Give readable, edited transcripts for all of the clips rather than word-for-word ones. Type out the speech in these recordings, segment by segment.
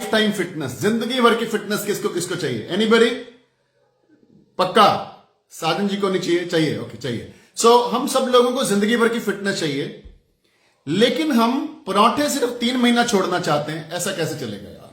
Life time fitness, जिंदगी भर की फिटनेस किसको किसको चाहिए? एनीबडी? पक्का साजन जी को नहीं चाहिए? चाहिए, ओके चाहिए। सो हम सब लोगों को जिंदगी भर की फिटनेस चाहिए, लेकिन हम पराठे सिर्फ 3 महीना छोड़ना चाहते हैं। ऐसा कैसे चलेगा यार?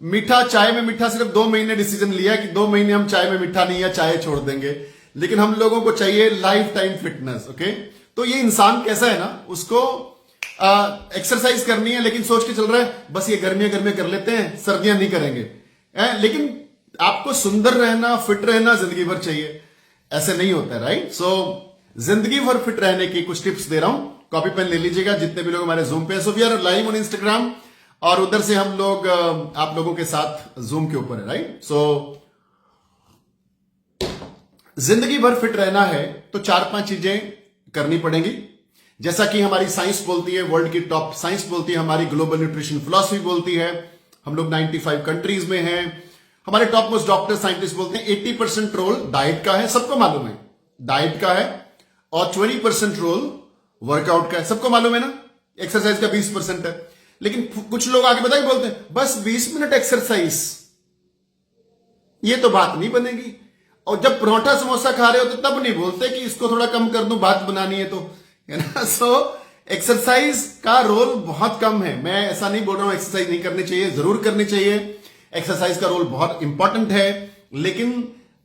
मीठा, चाय में मीठा सिर्फ 2 महीने डिसीजन लिया कि 2 महीने हम चाय में मीठा नहीं है, चाय छोड़ देंगे, लेकिन हम लोगों को चाहिए लाइफ टाइम फिटनेस। ओके, तो ये इंसान कैसा है ना, उसको एक्सरसाइज करनी है, लेकिन सोच के चल रहा है बस ये गर्मियां कर लेते हैं, सर्दियां नहीं करेंगे। लेकिन आपको सुंदर रहना, फिट रहना जिंदगी भर चाहिए, ऐसे नहीं होता है, राइट? सो जिंदगी भर फिट रहने की कुछ टिप्स दे रहा हूं, कॉपी पेन ले लीजिएगा जितने भी लोग हमारे जूम पे। So we are live on Instagram, और उधर से हम लोग आप लोगों के साथ जूम के ऊपर है, राइट? सो जिंदगी भर फिट रहना है तो 4-5 चीजें करनी पड़ेंगी, जैसा कि हमारी साइंस बोलती है, वर्ल्ड की टॉप साइंस बोलती है, हमारी ग्लोबल न्यूट्रिशन फिलॉसफी बोलती है, हम लोग 95 कंट्रीज में हैं, हमारे टॉप मोस्ट डॉक्टर साइंटिस्ट बोलते हैं 80% रोल डाइट का है, सबको मालूम है डाइट का है, और 20% रोल वर्कआउट का है, सबको मालूम है ना? एक्सरसाइज का 20% है, लेकिन कुछ लोग आगे बताइए बोलते हैं बस 20 मिनट एक्सरसाइज, ये तो बात नहीं बनेगी। और जब परोठा समोसा खा रहे हो तो तब नहीं बोलते कि इसको थोड़ा कम कर दूं, बात बनानी है तो, है ना? सो एक्सरसाइज का रोल बहुत कम है। मैं ऐसा नहीं बोल रहा हूं एक्सरसाइज नहीं करनी चाहिए, जरूर करनी चाहिए, एक्सरसाइज का रोल बहुत इंपॉर्टेंट है, लेकिन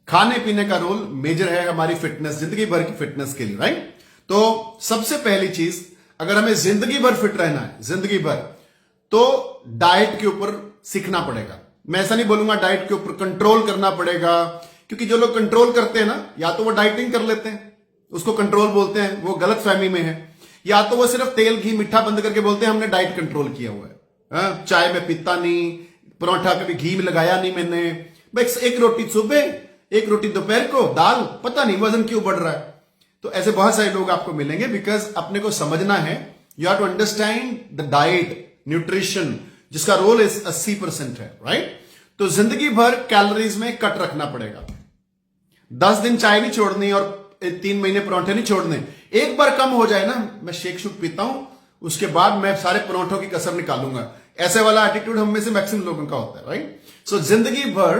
खाने पीने का रोल मेजर है हमारी फिटनेस, जिंदगी भर की फिटनेस के लिए, राइट? तो सबसे पहली चीज, अगर हमें जिंदगी भर फिट रहना है, जिंदगी भर, तो डाइट के ऊपर सीखना पड़ेगा। मैं ऐसा नहीं बोलूंगा डाइट के ऊपर कंट्रोल करना पड़ेगा, क्योंकि जो लोग कंट्रोल करते हैं ना, या तो वो डाइटिंग कर लेते हैं, उसको कंट्रोल बोलते हैं, वो गलत फहमी में है, या तो वो सिर्फ तेल घी मीठा बंद करके बोलते हैं हमने डाइट कंट्रोल किया हुआ है। चाय में पीता नहीं, परोठा पे भी घी में लगाया नहीं मैंने, बस एक रोटी सुबह, एक रोटी दोपहर को, दाल, पता नहीं वजन क्यों बढ़ रहा है। तो ऐसे बहुत सारे लोग आपको मिलेंगे, बिकॉज अपने को समझना है, you have to understand the diet, nutrition, जिसका रोल 80% है, राइट? तो जिंदगी भर कैलोरीज में कट रखना पड़ेगा। 10 दिन चाय नहीं छोड़नी और 3 महीने परोठे नहीं छोड़ने। एक बार कम हो जाए ना, मैं शेक शुक पीता हूं, उसके बाद मैं सारे परोठों की कसर निकालूंगा, ऐसे वाला एटीट्यूड हम में से मैक्सिमम लोगों का होता है, राइट? सो जिंदगी भर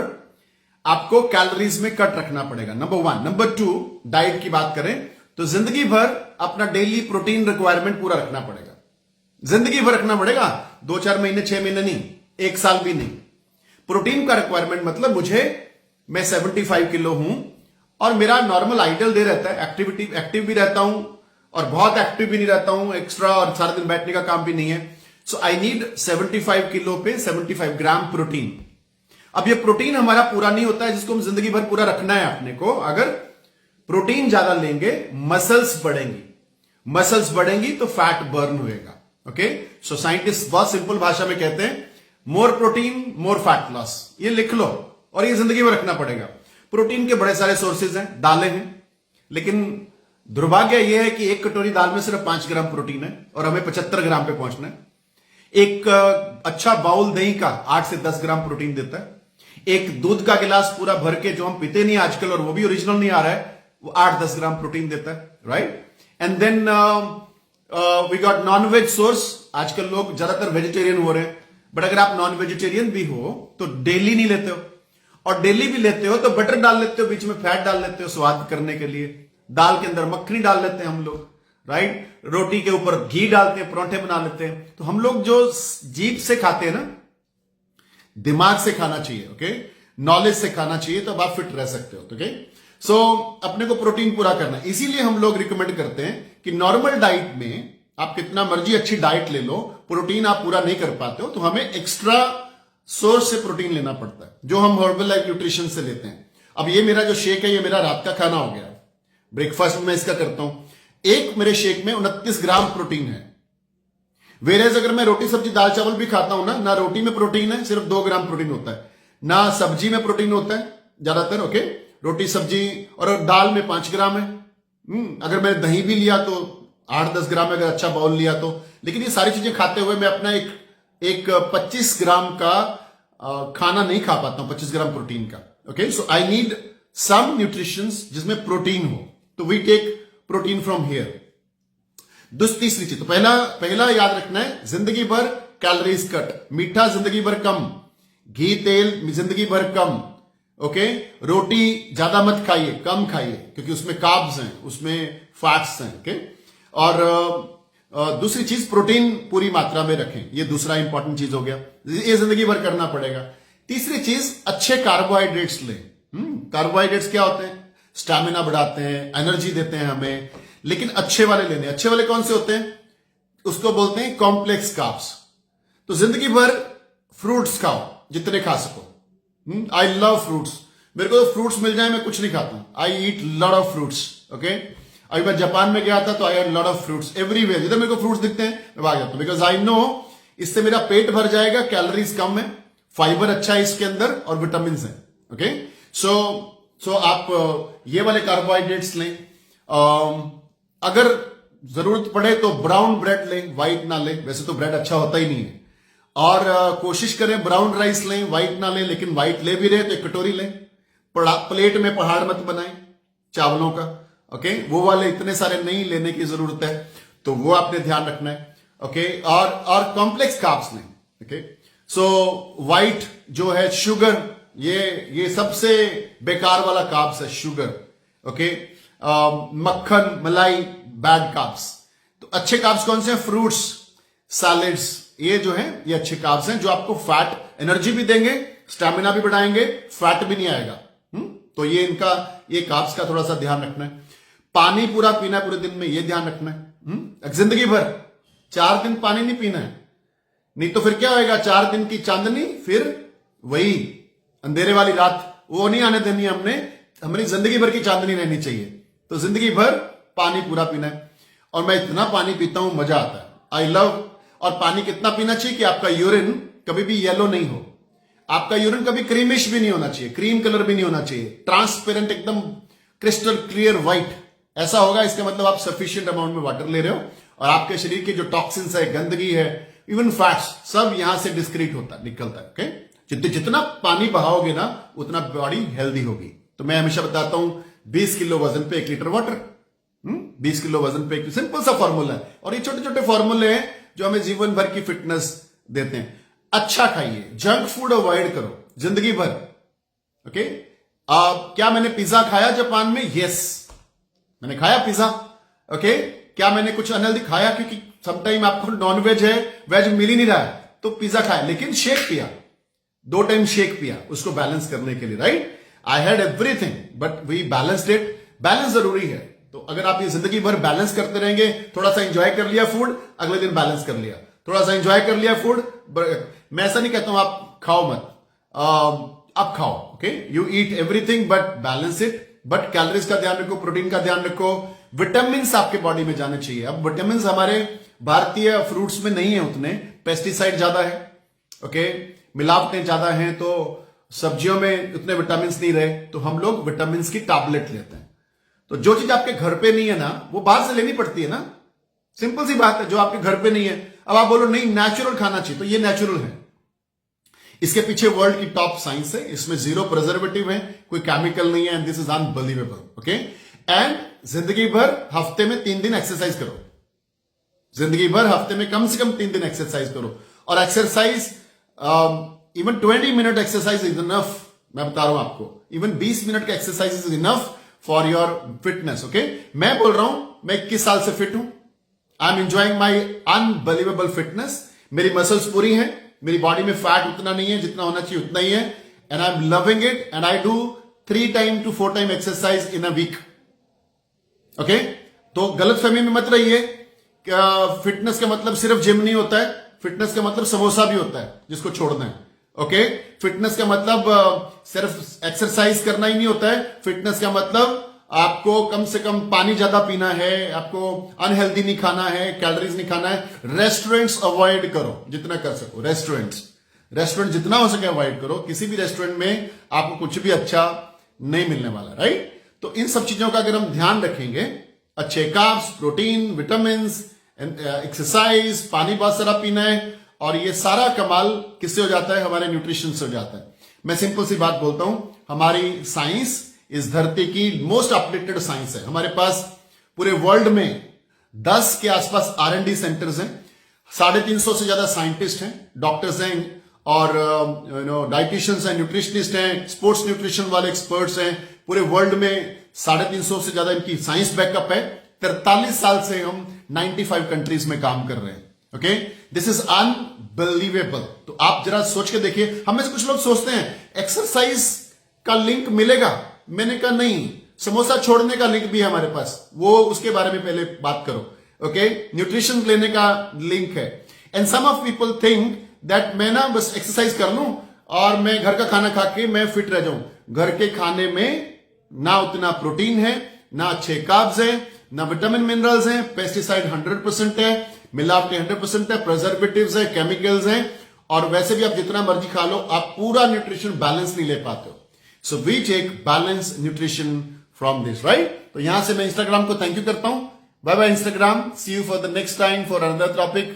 आपको कैलोरीज में कट रखना पड़ेगा, नंबर 1। नंबर 2, डाइट की बात करें तो जिंदगी भर अपना डेली प्रोटीन रिक्वायरमेंट पूरा रखना पड़ेगा, जिंदगी भर रखना पड़ेगा, 2-4 महीने, 6 महीने नहीं, 1 साल भी नहीं। प्रोटीन का रिक्वायरमेंट मतलब मैं 75 किलो हूं और मेरा नॉर्मल आइडियल डे रहता है, एक्टिव भी रहता हूं और बहुत एक्टिव भी नहीं रहता हूं एक्स्ट्रा, और सारा दिन बैठने का काम भी नहीं है। सो आई नीड 75 किलो पे 75 ग्राम प्रोटीन। अब ये प्रोटीन हमारा पूरा नहीं होता है, जिसको हम जिंदगी भर पूरा रखना है अपने को। अगर प्रोटीन ज्यादा लेंगे, मसल्स बढ़ेंगी, मसल्स बढ़ेंगी तो फैट बर्न होएगा। ओके, सो साइंटिस्ट बहुत सिंपल भाषा में कहते हैं more protein more fat loss, ये लिख लो, और ये जिंदगी में रखना पड़ेगा। प्रोटीन के बड़े सारे सोर्सेज हैं, दालें हैं, लेकिन दुर्भाग्य यह है कि एक कटोरी दाल में सिर्फ 5 ग्राम प्रोटीन है और हमें 75 ग्राम पे पहुंचना है। एक अच्छा बाउल दही का 8 से 10 ग्राम प्रोटीन देता है। एक दूध का गिलास पूरा भर के, जो हम पीते नहीं आजकल और वो भी ओरिजिनल नहीं आ रहा है, वो 8-10 ग्राम प्रोटीन देता है, right? And then we got non veg source. आजकल लोग ज्यादातर वेजिटेरियन हो रहे हैं, बट अगर आप नॉन वेजिटेरियन भी हो तो डेली नहीं लेते हो, और डेली भी लेते हो तो बटर डाल लेते हो, बीच में फैट डाल लेते हो स्वाद करने के लिए, दाल के अंदर मक्खनी डाल लेते हैं हम लोग, राइट? रोटी के ऊपर घी डालते हैं, परोठे बना लेते हैं। तो हम लोग जो जीभ से खाते हैं ना, दिमाग से खाना चाहिए, ओके, नॉलेज से खाना चाहिए, तो आप फिट रह सकते हो। ओके, सो अपने को प्रोटीन पूरा करना है। इसीलिए हम लोग रिकमेंड करते हैं कि नॉर्मल डाइट में आप कितना मर्जी अच्छी डाइट ले लो, प्रोटीन आप पूरा नहीं कर पाते हो तो हमें एक्स्ट्रा सोर्स से प्रोटीन लेना पड़ता है, जो हम हर्बल लाइफ न्यूट्रिशन से लेते हैं। अब ये मेरा जो शेक है, ये मेरा रात का खाना हो गया, ब्रेकफास्ट में मैं इसका करता हूं। एक मेरे शेक में 29 ग्राम प्रोटीन है। वेरेज अगर मैं रोटी सब्जी दाल चावल भी खाता हूं ना रोटी में प्रोटीन है, सिर्फ 2 ग्राम प्रोटीन होता है, ना सब्जी में प्रोटीन होता है ज्यादातर। ओके, रोटी सब्जी और दाल में 5 ग्राम है। अगर मैंने दही भी लिया तो 8-10 ग्राम, अगर अच्छा बाउल लिया तो। लेकिन ये सारी चीजें खाते हुए मैं अपना एक 25 ग्राम का खाना नहीं खा पाता हूं, 25 ग्राम प्रोटीन का। Okay, so I need some nutritions जिसमें प्रोटीन हो, तो we take protein from here. तीसरी चीज, तो पहला याद रखना है, जिंदगी भर कैलोरीज कट, मीठा जिंदगी भर कम, घी तेल जिंदगी भर कम, ओके, रोटी ज्यादा मत खाइए, कम खाइए, क्योंकि उसमें कार्ब्स हैं, उसमें फैट्स हैं, ओके। और दूसरी चीज, प्रोटीन पूरी मात्रा में रखें, ये दूसरा इंपॉर्टेंट चीज हो गया, ये जिंदगी भर करना पड़ेगा। तीसरी चीज, अच्छे कार्बोहाइड्रेट्स लें। कार्बोहाइड्रेट्स क्या होते हैं? स्टैमिना बढ़ाते हैं, एनर्जी देते हैं हमें, लेकिन अच्छे वाले लेने। अच्छे वाले कौन से होते हैं? उसको बोलते हैं कॉम्प्लेक्स कार्ब्स। तो जिंदगी भर फ्रूट्स खाओ, जितने खा सको। आई लव फ्रूट्स, मेरे को तो फ्रूट्स मिल जाए मैं कुछ नहीं खाता हूं। I eat lot of fruits, okay. अभी मैं जापान में गया था तो I had lot of fruits everywhere, जिधर मेरे को फ्रूट्स दिखते हैं मैं भाग जाता हूं, बिकॉज आई नो इससे मेरा पेट भर जाएगा, कैलोरीज कम है, फाइबर अच्छा है इसके अंदर और विटामिन है, ओके। सो आप ये वाले कार्बोहाइड्रेट्स लें। अगर जरूरत पड़े तो ब्राउन ब्रेड लें, व्हाइट ना लें, वैसे तो ब्रेड अच्छा होता ही नहीं है। और कोशिश करें ब्राउन राइस लें, व्हाइट ना लें, लेकिन व्हाइट ले भी रहे तो एक कटोरी लें। प्लेट में पहाड़ मत बनाएं चावलों का, ओके। वो वाले इतने सारे नहीं लेने की जरूरत है, तो वो आपने ध्यान रखना है, ओके। और कॉम्प्लेक्स कार्ब्स लें, ओके। सो व्हाइट जो है, शुगर, ये सबसे बेकार वाला कार्ब्स है, शुगर, ओके। मक्खन, मलाई, बैड कार्ब्स। तो अच्छे कार्ब्स कौन से हैं? फ्रूट्स, सैलेड्स, ये जो है ये अच्छे कार्ब्स हैं, जो आपको फैट, एनर्जी भी देंगे, स्टैमिना भी बढ़ाएंगे, फैट भी नहीं आएगा। तो ये कार्ब्स का थोड़ा सा ध्यान रखना है। पानी पूरा पीना है पूरे दिन में, ये ध्यान रखना है। जिंदगी भर 4 दिन पानी नहीं पीना है, नहीं तो फिर क्या होएगा? 4 दिन की चांदनी, फिर वही अंधेरे वाली रात, वो नहीं आने देनी हमने। हमारी जिंदगी भर की चांदनी रहनी चाहिए। तो जिंदगी भर पानी पूरा पीना है। और मैं इतना पानी पीता हूं, मजा आता है, आई लव। और पानी कितना पीना चाहिए कि आपका यूरिन कभी भी येलो नहीं हो, आपका यूरिन कभी क्रीमिश भी नहीं होना चाहिए, क्रीम कलर भी नहीं होना चाहिए, ट्रांसपेरेंट, एकदम क्रिस्टल क्लियर व्हाइट। ऐसा होगा, इसका मतलब आप सफिशिएंट अमाउंट में वाटर ले रहे हो, और आपके शरीर के जो टॉक्सिन्स है, गंदगी है, इवन फैट्स, सब यहां से डिस्क्रीट होता है, निकलता है, ओके। जितना पानी बहाओगे ना, उतना बॉडी हेल्दी होगी। तो मैं हमेशा बताता हूं 20 किलो वजन पे 1 लीटर वाटर, 20 किलो वजन पे, सिंपल सा फॉर्मूला है। और ये छोटे छोटे फॉर्मूले हैं जो हमें जीवन भर की फिटनेस देते हैं। अच्छा खाइए, जंक फूड अवॉइड करो जिंदगी भर, ओके। क्या मैंने पिज्जा खाया जापान में? यस, मैंने खाया पिज्जा, ओके। क्या मैंने कुछ अनहेल्दी खाया? क्योंकि समटाइम आपको नॉन वेज है, वेज मिल ही नहीं रहा है, तो पिज्जा खाया, लेकिन शेक पिया, 2 टाइम शेक पिया उसको बैलेंस करने के लिए, right. I had everything but we balanced it. Balance जरूरी है। तो अगर आप ये जिंदगी भर बैलेंस करते रहेंगे, थोड़ा सा एंजॉय कर लिया फूड, अगले दिन बैलेंस कर लिया, थोड़ा सा एंजॉय कर लिया फूड। मैं ऐसा नहीं कहता हूं आप खाओ मत, आप खाओ, okay. You eat everything but balance it. But calories का ध्यान रखो, प्रोटीन का ध्यान रखो, विटामिन आपके बॉडी में जाने चाहिए। अब विटामिन हमारे भारतीय फ्रूट्स में नहीं है उतने, पेस्टिसाइड ज्यादा है, ओके, मिलावटें ज्यादा हैं, तो सब्जियों में उतने विटामिन नहीं रहे, तो हम लोग विटामिन की टैबलेट लेते हैं। तो जो चीज आपके घर पे नहीं है ना, वो बाहर से लेनी पड़ती है ना, सिंपल सी बात है। जो आपके घर पे नहीं है, अब आप बोलो नहीं नेचुरल खाना चाहिए, तो ये नेचुरल है। इसके पीछे वर्ल्ड की टॉप साइंस है, इसमें 0 प्रिजर्वेटिव है, कोई केमिकल नहीं है, and this is unbelievable, okay. And जिंदगी भर हफ्ते में 3 दिन एक्सरसाइज करो, जिंदगी भर हफ्ते में कम से कम 3 दिन एक्सरसाइज करो। और exercise even 20 minute exercise is enough. मैं बता रहा हूं आपको, इवन 20 मिनट का exercise is enough for your fitness, okay. मैं बोल रहा हूं, मैं 21 साल से फिट हूं, I am enjoying my unbelievable fitness. मेरी मसल्स पूरी हैं, मेरी बॉडी में फैट उतना नहीं है, जितना होना चाहिए उतना ही है, and I am loving it. And I do 3 time to 4 time exercise in a week, okay. तो गलतफहमी में मत रहिए, फिटनेस का मतलब सिर्फ जिम नहीं होता है, फिटनेस का मतलब समोसा भी होता है जिसको छोड़ना है, ओके। फिटनेस का मतलब सिर्फ एक्सरसाइज करना ही नहीं होता है, फिटनेस का मतलब आपको कम से कम पानी ज्यादा पीना है, आपको अनहेल्दी नहीं खाना है, कैलोरीज नहीं खाना है, रेस्टोरेंट्स अवॉइड करो जितना कर सको, रेस्टोरेंट जितना हो सके अवॉइड करो। किसी भी रेस्टोरेंट में आपको कुछ भी अच्छा नहीं मिलने वाला, राइट। तो इन सब चीजों का अगर हम ध्यान रखेंगे, अच्छे कार्ब्स, प्रोटीन, विटामिन, एक्सरसाइज, पानी बहुत सारा पीना है, और ये सारा कमाल किससे हो जाता है? हमारे न्यूट्रिशन से हो जाता है। मैं सिंपल सी बात बोलता हूं, हमारी साइंस इस धरती की मोस्ट अपडेटेड साइंस है। हमारे पास पूरे वर्ल्ड में 10 के आसपास R&D सेंटर्स हैं। 350 से ज्यादा साइंटिस्ट हैं, डॉक्टर्स हैं और डाइटिशियंस हैं, न्यूट्रिशनिस्ट हैं, स्पोर्ट्स न्यूट्रिशन वाले एक्सपर्ट्स हैं। पूरे वर्ल्ड में 350 से ज्यादा इनकी साइंस बैकअप है। 43 साल से हम 95 कंट्रीज में काम कर रहे हैं। Okay, this is unbelievable. तो आप जरा सोच के देखिए। हम में से कुछ लोग सोचते हैं एक्सरसाइज का लिंक मिलेगा। मैंने कहा नहीं, समोसा छोड़ने का लिंक भी है हमारे पास, वो उसके बारे में पहले बात करो। ओके, न्यूट्रिशन लेने का लिंक है। And some of people think that मैं ना बस एक्सरसाइज कर लूं और मैं घर का खाना खा के मैं फिट रह जाऊं। घर के खाने में ना उतना प्रोटीन है, ना अच्छे कार्ब्स है, ना विटामिन मिनरल्स हैं, पेस्टिसाइड 100% है, मिलावटें 100% है, प्रिजर्वेटिव्स है, केमिकल्स हैं, और वैसे भी आप जितना मर्जी खा लो आप पूरा न्यूट्रिशन बैलेंस नहीं ले पाते हो। So we take balance nutrition from this, right. तो यहां से मैं इंस्टाग्राम को थैंक यू करता हूं। Bye bye Instagram, see you for the next time for another topic.